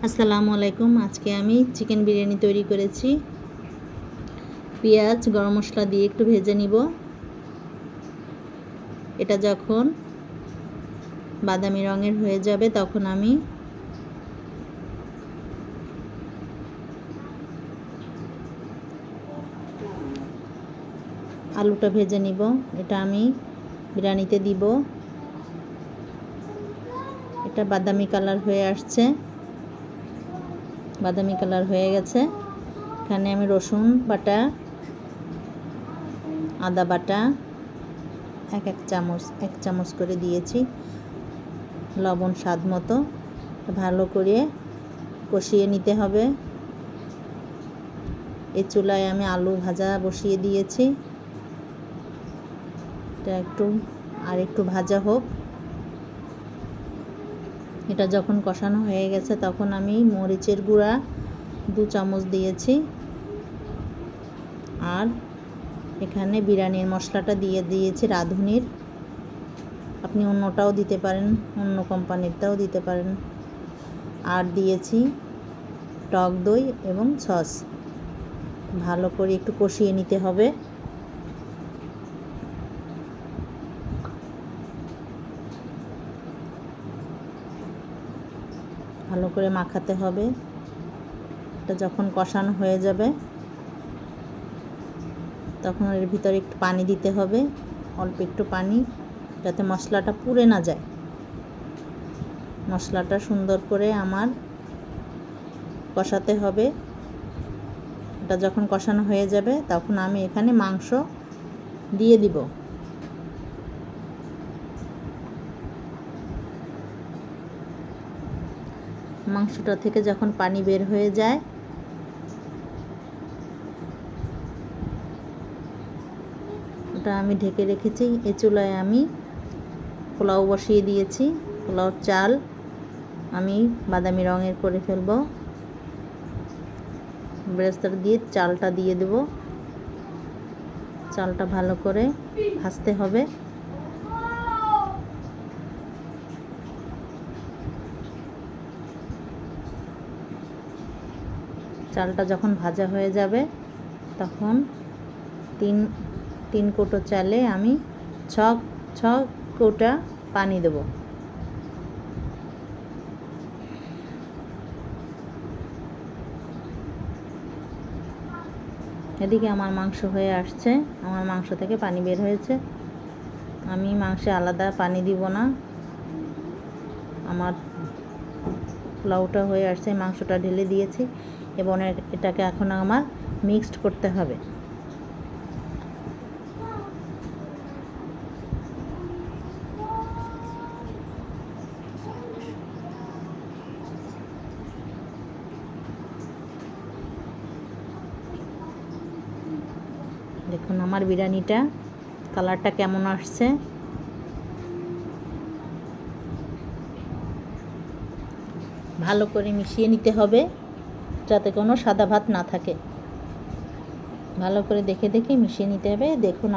আসসালামু আলাইকুম। আজকে আমি চিকেন বিরিয়ানি তৈরি করেছি। পেঁয়াজ গরম মশলা দিয়ে একটু ভেজে নিব। এটা যখন বাদামি রঙের হয়ে যাবে তখন আমি আলুটা ভেজে নিব। এটা আমি বিরিয়ানিতে দিব। এটা বাদামি কালার হয়ে আসছে, বাদামি কালার হয়ে গেছে। এখানে আমি রসুন বাটা, আদা বাটা এক চামচ করে দিয়েছি, লবণ স্বাদ মতো। ভালো করে কষিয়ে নিতে হবে। এই চুলায় আমি আলু ভাজা বসিয়ে দিয়েছি। এটা একটু ভাজা হোক। এটা যখন কষানো হয়ে গেছে তখন আমি মরিচের গুঁড়া 2 চামচ দিয়েছি, আর এখানে বিরিয়ানির মশলাটা দিয়ে দিয়েছি রাঁধুনির। আপনি অন্যটাও দিতে পারেন, অন্য কোম্পানিরটাও দিতে পারেন। আর দিয়েছি টক দই এবং সস। ভালো করে একটু কষিয়ে নিতে হবে। ভালো করে মাখাতে হবে। এটা যখন কষানো হয়ে যাবে তখন এর ভিতরে একটু পানি দিতে হবে, অল্প একটু পানি, যাতে মশলাটা পুড়ে না যায়। মশলাটা সুন্দর করে আমার কষাতে হবে। এটা যখন কষানো হয়ে যাবে তখন আমি এখানে মাংস দিয়ে দিব। মাংসটা থেকে যখন পানি বের হয়ে যায় ওটা আমি ঢেকে রেখেছি। এই চুলায় আমি পোলাও বসিয়ে দিয়েছি। পোলাওর চাল আমি বাদামি রঙের করে ফেলবো। বেরেস্তা দিয়ে চালটা দিয়ে দেব। চালটা ভালো করে ভাজতে হবে। চালটা যখন ভাজা হয়ে যাবে তখন তিন কৌটো চালে আমি ছ কৌটা পানি দেব। এদিকে আমার মাংস হয়ে আসছে, আমার মাংস থেকে পানি বের হয়েছে। আমি মাংসে আলাদা পানি দিব না। আমার পোলাওটা হয়ে আসছে, মাংসটা ঢেলে দিয়েছি এবং এটাকে এখন আমার মিক্সড করতে হবে। দেখুন আমার বিরিয়ানিটা কালারটা কেমন আসছে। ভালো করে মিশিয়ে নিতে হবে যাতে কোনো সাদা ভাত না থাকে। ভালো করে দেখে মিশিয়ে নিতে হবে। দেখুন